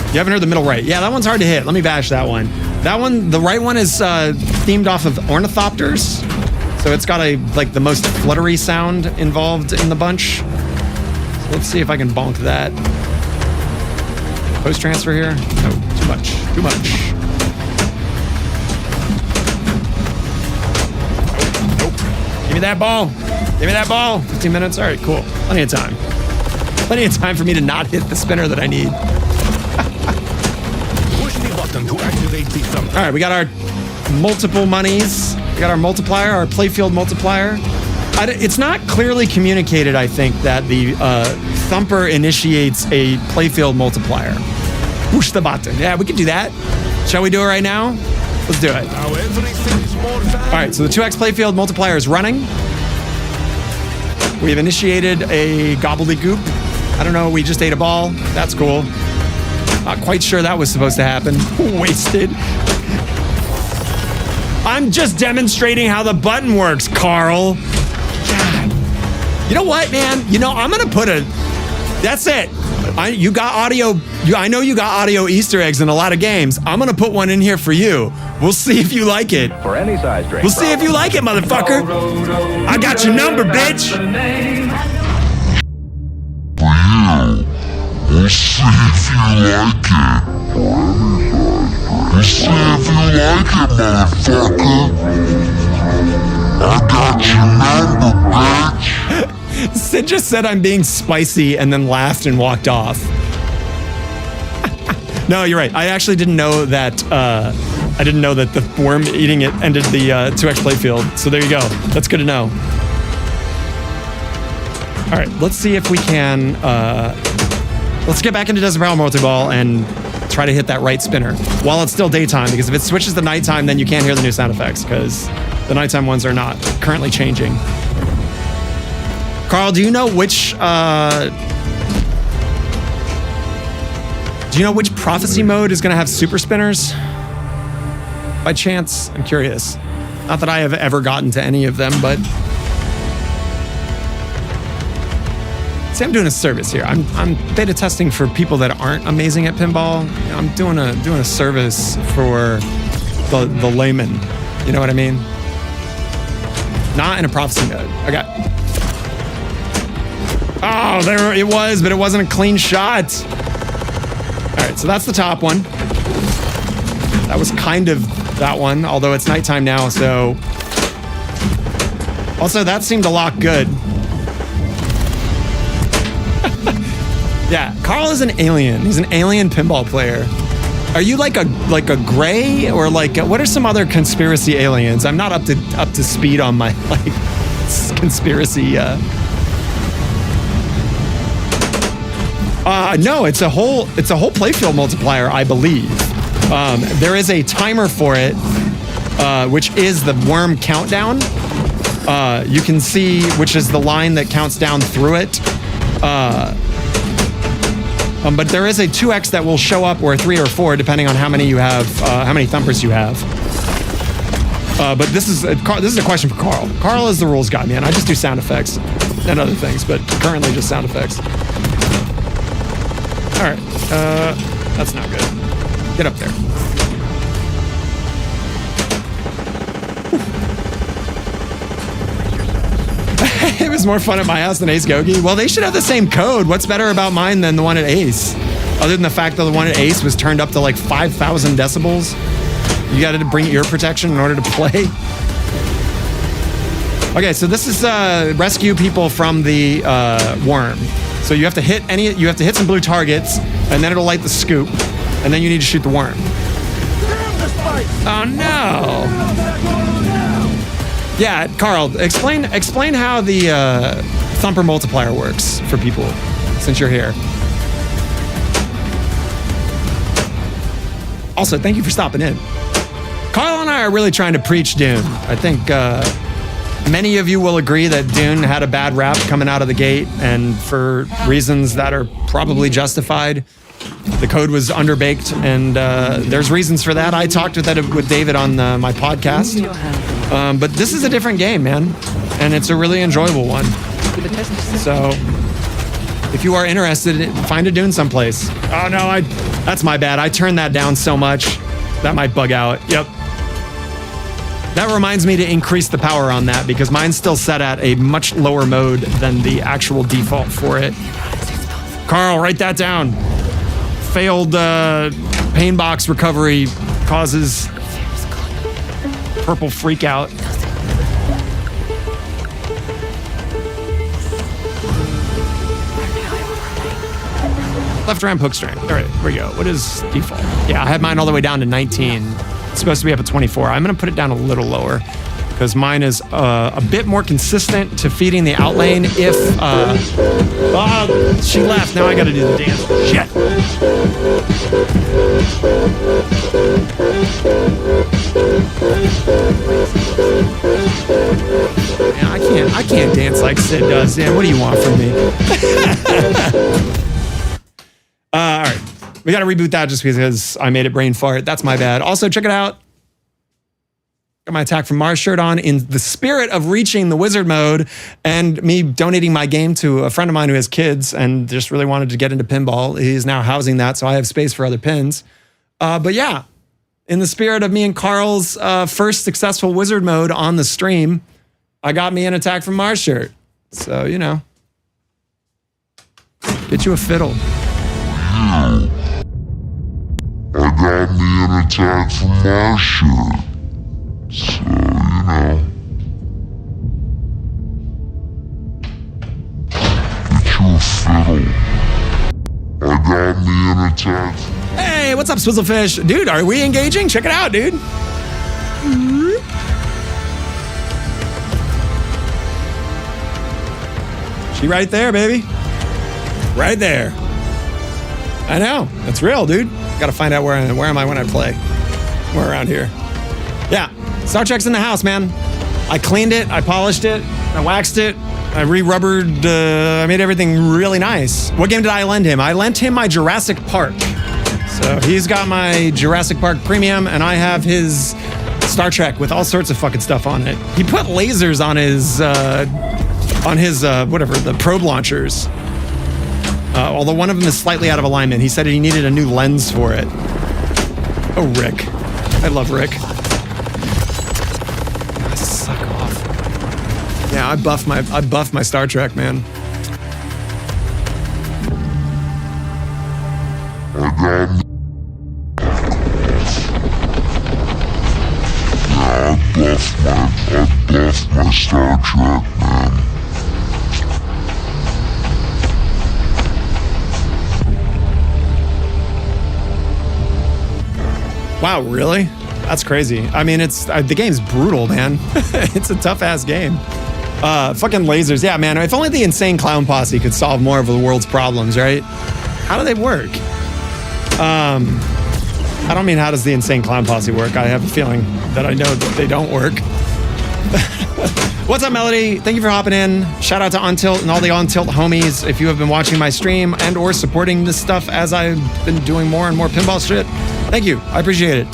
You haven't heard the middle right. Yeah, that one's hard to hit. Let me bash that one. That one, the right one is themed off of ornithopters. So it's got the most fluttery sound involved in the bunch. So let's see if I can bonk that. Post transfer here? No, too much. Nope. Give me that ball. 15 minutes. All right, cool. Plenty of time for me to not hit the spinner that I need. Push the button to activate the thumper. All right, we got our multiple monies. We got our multiplier, our playfield multiplier. It's not clearly communicated, I think, that the thumper initiates a playfield multiplier. Push the button. Yeah, we can do that. Shall we do it right now? Let's do it. Now everything's more valuable. All right, so the 2x playfield multiplier is running. We've initiated a gobbledygook. I don't know, we just ate a ball. That's cool. Not quite sure that was supposed to happen. Wasted. I'm just demonstrating how the button works, Carl. God. You know what, man? I'm gonna put that's it. You got audio. I know you got audio Easter eggs in a lot of games. I'm gonna put one in here for you. We'll see if you like it. For any size drink. We'll see if you like it, motherfucker. I got your number, bitch. We'll see if you like it. We'll see if you like it, motherfucker. I got your number, bitch. Sid just said I'm being spicy and then laughed and walked off. No, you're right. I actually didn't know that. The worm eating it ended the 2x playfield. So there you go. That's good to know. All right, let's see if we can. Let's get back into Desert Barrel Multi-Ball and try to hit that right spinner while it's still daytime, because if it switches to nighttime, then you can't hear the new sound effects because the nighttime ones are not currently changing. Carl, do you know which prophecy mode is going to have super spinners? By chance, I'm curious. Not that I have ever gotten to any of them, but see, I'm doing a service here. I'm beta testing for people that aren't amazing at pinball. I'm doing a service for the layman. You know what I mean? Not in a prophecy mode. Okay. Oh, there it was, but it wasn't a clean shot. All right, so that's the top one. That was kind of that one, although it's nighttime now, so. Also, that seemed to lock good. Yeah, Carl is an alien. He's an alien pinball player. Are you like a gray or what are some other conspiracy aliens? I'm not up to speed on my conspiracy. No, it's a whole playfield multiplier, I believe. There is a timer for it, which is the worm countdown. You can see which is the line that counts down through it. But there is a 2x that will show up, or 3 or 4, depending on how many you have, how many thumpers you have. But this is a question for Carl. Carl is the rules guy, man. I just do sound effects and other things, but currently just sound effects. All right, that's not good. Get up there. It was more fun at my house than Ace Gogi. Well, they should have the same code. What's better about mine than the one at Ace? Other than the fact that the one at Ace was turned up to like 5,000 decibels. You got to bring ear protection in order to play. Okay, so this is rescue people from the worm. So you have to hit some blue targets, and then it'll light the scoop, and then you need to shoot the worm. Oh no! Yeah, Carl, explain how the thumper multiplier works for people, since you're here. Also, thank you for stopping in. Carl and I are really trying to preach Dune. I think many of you will agree that Dune had a bad rap coming out of the gate, and for reasons that are probably justified. The code was underbaked, and there's reasons for that. I talked with David on my podcast. But this is a different game, man, and it's a really enjoyable one. So, if you are interested, find a Dune someplace. Oh no, that's my bad. I turned that down so much that might bug out. Yep. That reminds me to increase the power on that because mine's still set at a much lower mode than the actual default for it. Carl, write that down. Failed pain box recovery causes purple freak out. Left ramp hook strength. All right, here we go. What is default? Yeah, I had mine all the way down to 19. It's supposed to be up at 24. I'm going to put it down a little lower because mine is a bit more consistent to feeding the out lane if... she left. Now I got to do the dance. Shit. Man, I can't dance like Sid does. Dan, what do you want from me? All right. We got to reboot that just because I made it brain fart. That's my bad. Also, check it out. Got my Attack from Mars shirt on in the spirit of reaching the wizard mode and me donating my game to a friend of mine who has kids and just really wanted to get into pinball. He's now housing that, so I have space for other pins. But yeah, in the spirit of me and Carl's first successful wizard mode on the stream, I got me an Attack from Mars shirt. So, you know, get you a fiddle. I got me an Attack from Mars shirt. So, you know. Get you a fiddle. I got me an Attack. Hey, what's up, Swizzlefish? Dude, are we engaging? Check it out, dude. She right there, baby. Right there. I know. That's real, dude. Got to find out where am I when I play. We're around here. Yeah. Star Trek's in the house, man. I cleaned it. I polished it. I waxed it. I re-rubbered. I made everything really nice. What game did I lend him? I lent him my Jurassic Park. So he's got my Jurassic Park Premium, and I have his Star Trek with all sorts of fucking stuff on it. He put lasers on his whatever, the probe launchers. Although one of them is slightly out of alignment. He said he needed a new lens for it. Oh, Rick. I love Rick. Suck off. Yeah, I buffed my Star Trek, man. I buffed my Star Trek, man. Wow, really? That's crazy. I mean, the game's brutal, man. It's a tough-ass game. Fucking lasers. Yeah, man, if only the Insane Clown Posse could solve more of the world's problems, right? How do they work? I don't mean how does the Insane Clown Posse work. I have a feeling that I know that they don't work. What's up, Melody? Thank you for hopping in. Shout out to On Tilt and all the On Tilt homies. If you have been watching my stream and or supporting this stuff as I've been doing more and more pinball shit, thank you. I appreciate it.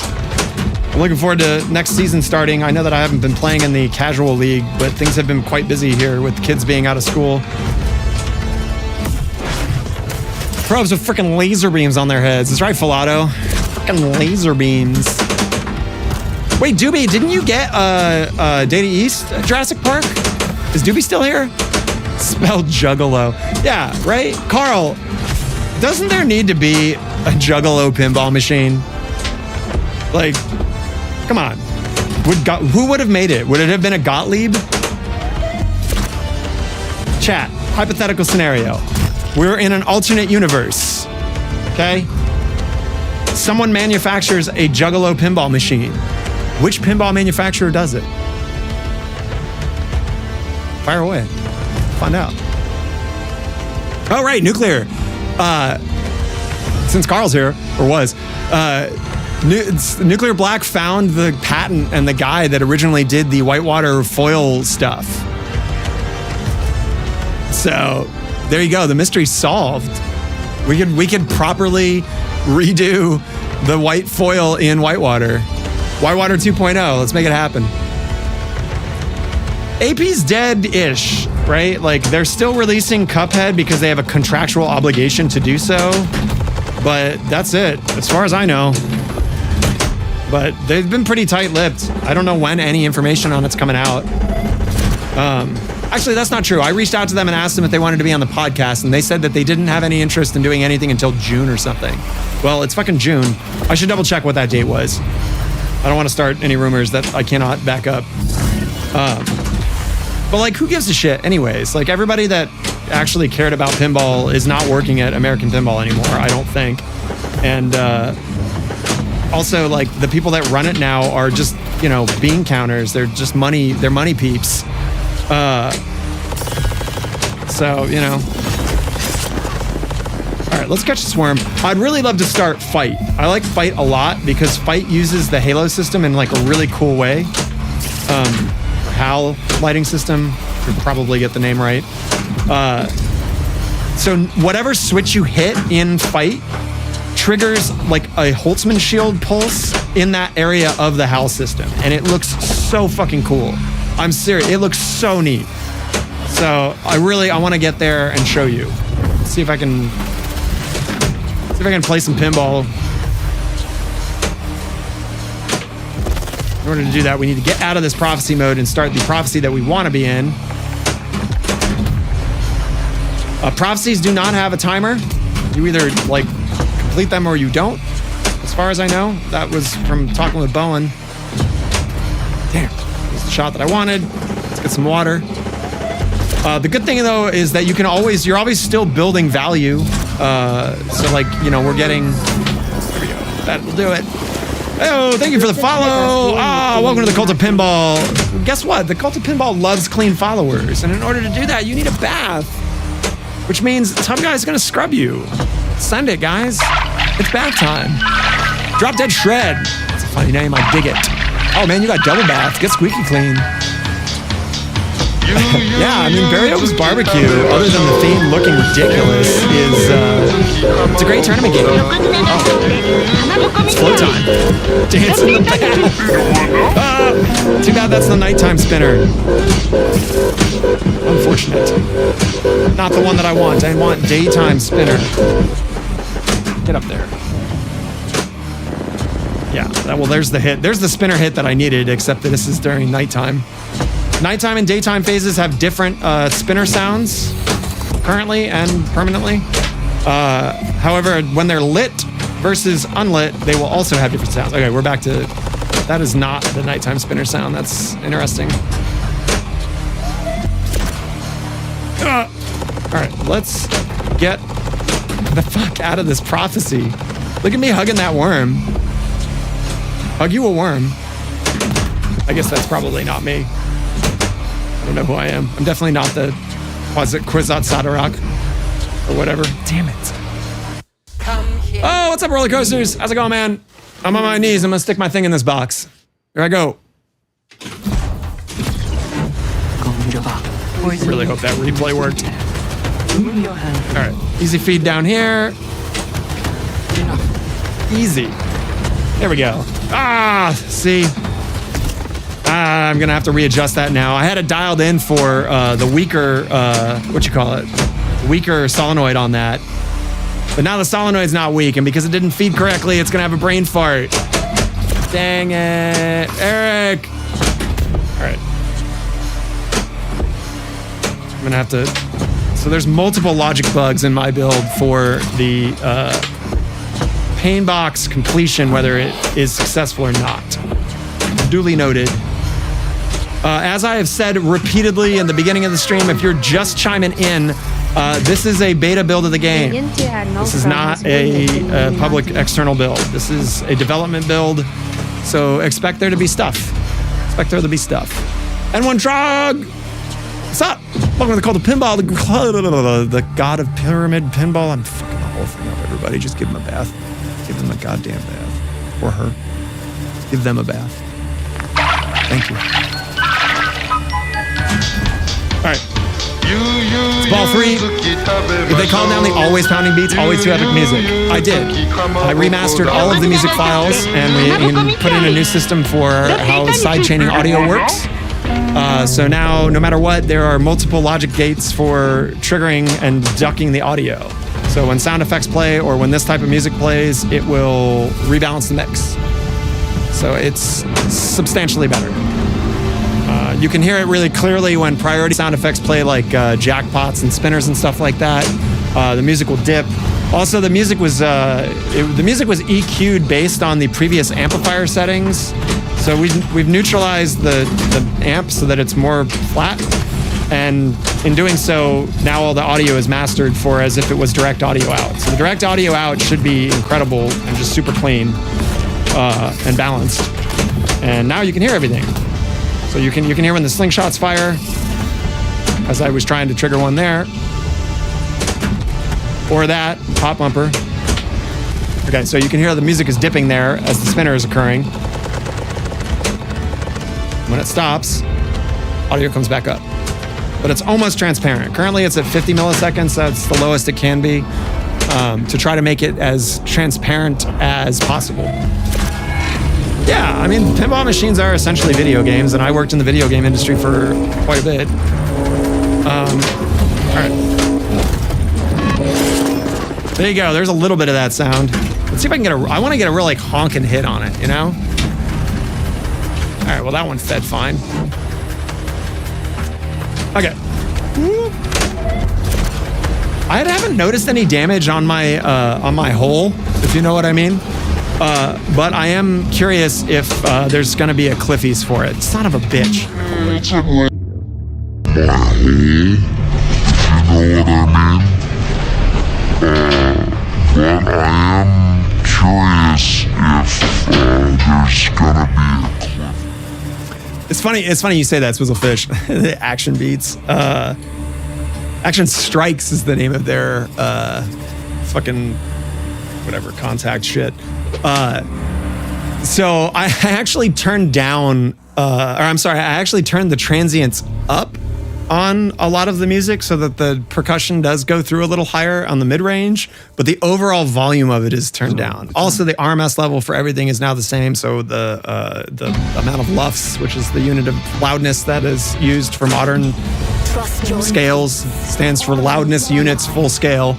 I'm looking forward to next season starting. I know that I haven't been playing in the casual league, but things have been quite busy here with kids being out of school. Probes with freaking laser beams on their heads. That's right, Filato. Freaking laser beams. Wait, Doobie, didn't you get Data East at Jurassic Park? Is Doobie still here? Spelled Juggalo. Yeah, right? Carl, doesn't there need to be a Juggalo pinball machine? Like, come on. Who would have made it? Would it have been a Gottlieb? Chat, hypothetical scenario. We're in an alternate universe, okay? Someone manufactures a Juggalo pinball machine. Which pinball manufacturer does it? Fire away. Find out. Oh, right, Nuclear. Since Carl's here, or was, Nuclear Black found the patent and the guy that originally did the whitewater foil stuff. So there you go. The mystery's solved. We could properly redo the white foil in whitewater. Whitewater 2.0. Let's make it happen. AP's dead-ish, right? Like, they're still releasing Cuphead because they have a contractual obligation to do so. But that's it, as far as I know. But they've been pretty tight-lipped. I don't know when any information on it's coming out. Actually, that's not true. I reached out to them and asked them if they wanted to be on the podcast, and they said that they didn't have any interest in doing anything until June or something. Well, it's fucking June. I should double-check what that date was. I don't want to start any rumors that I cannot back up. But like, who gives a shit anyways? Like, everybody that actually cared about pinball is not working at American Pinball anymore, I don't think. And also, like, the people that run it now are just, you know, bean counters. They're just money, they're money peeps. So, you know. All right, let's catch the swarm. I'd really love to start Fight. I like Fight a lot because Fight uses the Halo system in like a really cool way. HAL lighting system, should probably get the name right. So whatever switch you hit in Fight triggers like a Holtzman shield pulse in that area of the HAL system. And it looks so fucking cool. I'm serious, it looks so neat. So I want to get there and show you. See if I can play some pinball. In order to do that, we need to get out of this prophecy mode and start the prophecy that we want to be in. Prophecies do not have a timer. You either like complete them or you don't. As far as I know, that was from talking with Bowen. Damn, that's the shot that I wanted. Let's get some water. The good thing though is that you're always still building value. So like, you know, we're getting, there we go, that'll do it. Oh, thank you for the follow. Welcome to the Cult of Pinball. Guess what? The Cult of Pinball loves clean followers. And in order to do that, you need a bath. Which means Tough Guy's gonna scrub you. Send it, guys. It's bath time. Drop Dead Shred. That's a funny name, I dig it. Oh man, you got double bath. Get squeaky clean. Yeah, I mean, Barrio's Barbecue, other than the theme looking ridiculous, is it's a great tournament game. Oh, it's flow time. Dance in the bath. Too bad that's the nighttime spinner. Unfortunate. Not the one that I want. I want daytime spinner. Get up there. Yeah, well, there's the hit. There's the spinner hit that I needed, except that this is during nighttime. Nighttime and daytime phases have different spinner sounds currently and permanently. However, when they're lit versus unlit, they will also have different sounds. Okay, we're back to, that is not the nighttime spinner sound. That's interesting. All right, let's get the fuck out of this prophecy. Look at me hugging that worm. Hug you a worm. I guess that's probably not me. I don't know who I am. I'm definitely not the Kwisatz Haderach or whatever. Damn it. Oh, what's up, roller coasters? How's it going, man? I'm on my knees. I'm gonna stick my thing in this box. Here I go. poison. Really hope that replay worked. Remove your hand. All right, easy feed down here. Easy. There we go. Ah, see. I'm gonna have to readjust that now. I had it dialed in for the weaker, weaker solenoid on that. But now the solenoid's not weak, and because it didn't feed correctly, it's gonna have a brain fart. Dang it, Eric. All right. I'm gonna have to, so there's multiple logic bugs in my build for the pain box completion, whether it is successful or not. Duly noted. As I have said repeatedly in the beginning of the stream, if you're just chiming in, this is a beta build of the game. This is not a public external build. This is a development build, so expect there to be stuff. Expect there to be stuff. N1 Trog! What's up? Welcome to the Cult of Pinball, the god of pyramid pinball. I'm fucking the whole thing up, everybody. Just give him a bath. Give them a goddamn bath. Or her. Give them a bath. Thank you. All right. It's ball 3. Did they call down the always pounding beats, always too epic music? I did. I remastered all of the music files and we put in a new system for how sidechaining audio works. So now, no matter what, there are multiple logic gates for triggering and ducking the audio. So when sound effects play or when this type of music plays, it will rebalance the mix. So it's substantially better. You can hear it really clearly when priority sound effects play, like jackpots and spinners and stuff like that. The music will dip. Also, the music was EQ'd based on the previous amplifier settings. So we've neutralized the amp so that it's more flat. And in doing so, now all the audio is mastered for as if it was direct audio out. So the direct audio out should be incredible and just super clean and balanced. And now you can hear everything. So you can hear when the slingshots fire, as I was trying to trigger one there. Or that, pop bumper. Okay, so you can hear the music is dipping there as the spinner is occurring. When it stops, audio comes back up. But it's almost transparent. Currently it's at 50 milliseconds, that's the lowest it can be, to try to make it as transparent as possible. Yeah, I mean, pinball machines are essentially video games, and I worked in the video game industry for quite a bit. All right. There you go, there's a little bit of that sound. Let's see if I can get I want to get a real like honking hit on it, you know? All right, well that one fed fine. Okay. I haven't noticed any damage on my hole, if you know what I mean. But I am curious if there's going to be a Cliffies for it. Son of a bitch. But I am curious if there's going to be a Cliffies. It's funny you say that, Swizzlefish. The Action Beats. Action Strikes is the name of their fucking whatever contact shit. So I actually turned down, I actually turned the transients up on a lot of the music so that the percussion does go through a little higher on the mid-range, but the overall volume of it is turned down. Also, the RMS level for everything is now the same, so the amount of LUFS, which is the unit of loudness that is used for modern scales, stands for loudness units full scale.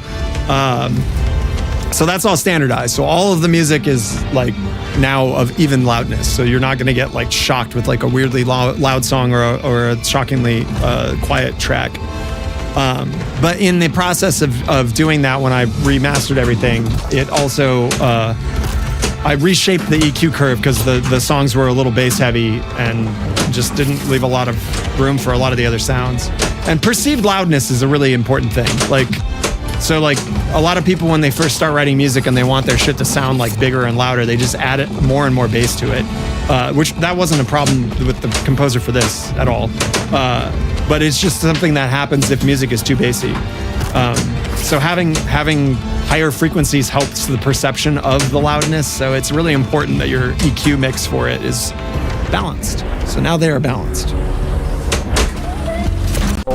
So that's all standardized. So all of the music is like now of even loudness. So you're not going to get like shocked with like a weirdly loud song or a shockingly quiet track. But in the process of doing that, when I remastered everything, it also, I reshaped the EQ curve because the songs were a little bass heavy and just didn't leave a lot of room for a lot of the other sounds. And perceived loudness is a really important thing. So a lot of people, when they first start writing music and they want their shit to sound like bigger and louder, they just add it more and more bass to it, which that wasn't a problem with the composer for this at all. But it's just something that happens if music is too bassy. So having higher frequencies helps the perception of the loudness. So it's really important that your EQ mix for it is balanced. So now they are balanced.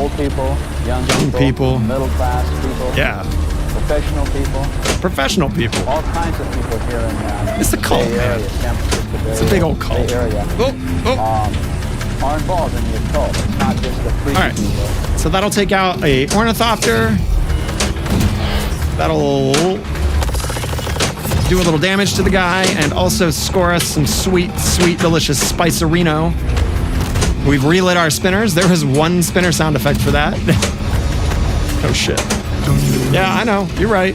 Old people, young people. middle class people. Yeah. Professional people. Professional people. All kinds of people here in it's a cult, Bay Area, man. San Francisco Bay It's a big old cult. Bay Area. Are involved in the occult. It's not just the freaky All right. people. So that'll take out a ornithopter. That'll do a little damage to the guy and also score us some sweet, sweet, delicious Spicerino. We've relit our spinners. There was one spinner sound effect for that. Oh shit. Yeah, I know. You're right.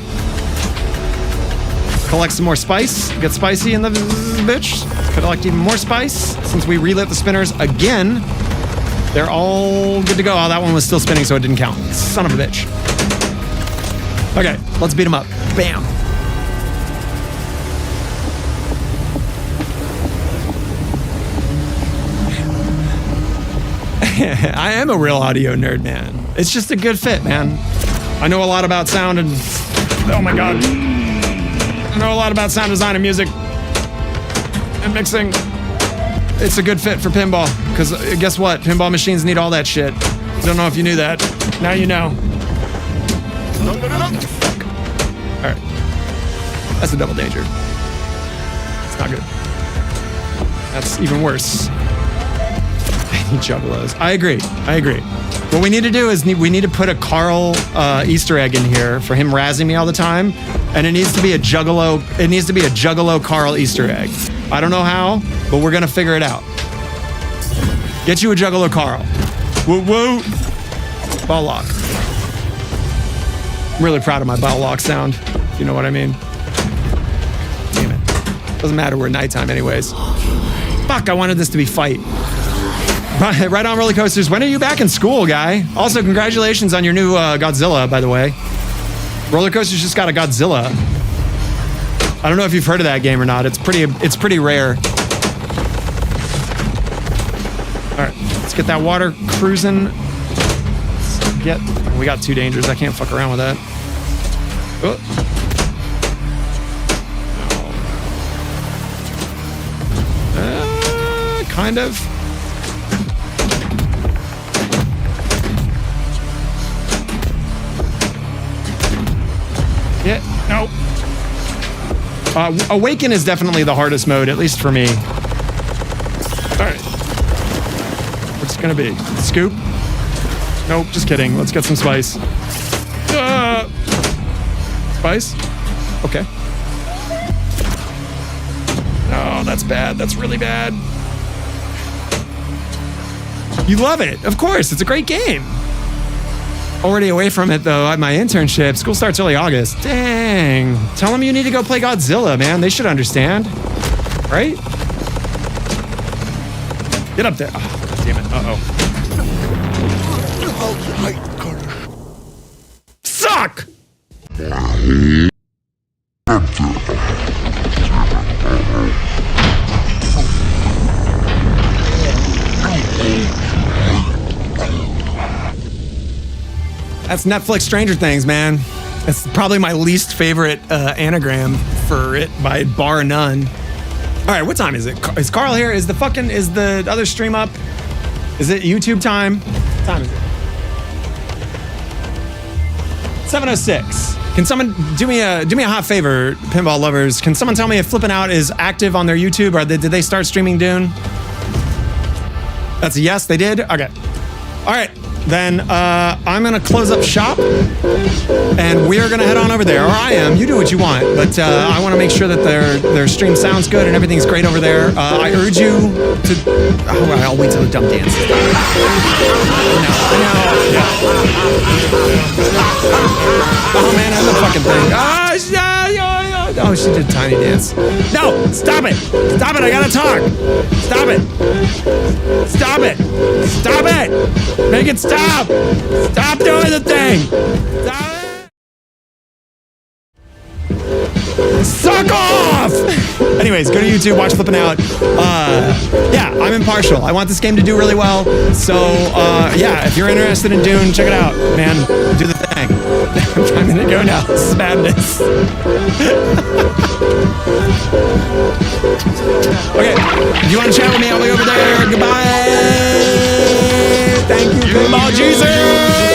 Collect some more spice. Get spicy in the bitch. Collect even more spice. Since we relit the spinners again, they're all good to go. Oh, that one was still spinning, so it didn't count. Son of a bitch. Okay, let's beat him up. Bam. I am a real audio nerd, man. It's just a good fit, man. I know a lot about sound and... Oh my god. I know a lot about sound design and music. And mixing. It's a good fit for pinball. Because guess what? Pinball machines need all that shit. Don't know if you knew that. Now you know. Fuck. Alright. That's a double danger. It's not good. That's even worse. Juggalos. I agree. What we need to do is we need to put a Carl Easter egg in here for him razzing me all the time, and it needs to be a Juggalo. It needs to be a Juggalo Carl Easter egg. I don't know how, but we're gonna figure it out. Get you a Juggalo Carl. Woo woo. Ball lock. I'm really proud of my ball lock sound. If you know what I mean. Damn it. Doesn't matter. We're nighttime anyways. Fuck. I wanted this to be fight. Right on roller coasters. When are you back in school, guy? Also, congratulations on your new Godzilla, by the way. Roller coasters just got a Godzilla. I don't know if you've heard of that game or not. It's pretty rare. All right, let's get that water cruising. We got two dangers. I can't fuck around with that. Oh. Kind of. Yeah, no. Awaken is definitely the hardest mode, at least for me. All right. What's it gonna be? Scoop? Nope, just kidding. Let's get some spice. Spice? Okay. Oh, that's bad. That's really bad. You love it. Of course, it's a great game. Already away from it, though, at my internship. School starts early August. Dang. Tell them you need to go play Godzilla, man. They should understand. Right? Get up there. Oh, damn it. Uh-oh. Suck! That's Netflix Stranger Things, man. That's probably my least favorite anagram for it by bar none. All right, what time is it? Is Carl here? Is the other stream up? Is it YouTube time? What time is it? 7:06. Can someone do me a hot favor, pinball lovers? Can someone tell me if Flippin' Out is active on their YouTube, or did they start streaming Dune? That's a yes, they did? Okay. All right. Then I'm gonna close up shop, and we're gonna head on over there. Or I am. You do what you want, but I want to make sure that their stream sounds good and everything's great over there. I urge you to. Oh, I'll wait till the dumb dance. I know. Yeah. Oh man, that's the fucking thing. Oh, she did tiny dance. No, stop it! Stop it! I gotta talk. Stop it! Stop it! Stop it! Make it stop! Stop doing the thing! Stop it! Suck off! Anyways, go to YouTube, watch Flippin' Out. Yeah, I'm impartial. I want this game to do really well. So, yeah, if you're interested in Dune, check it out, man. Do the thing. I'm gonna go now. This is madness. Okay, if you want to chat with me, I'll be over there. Goodbye. Thank you, Pinball Jesus.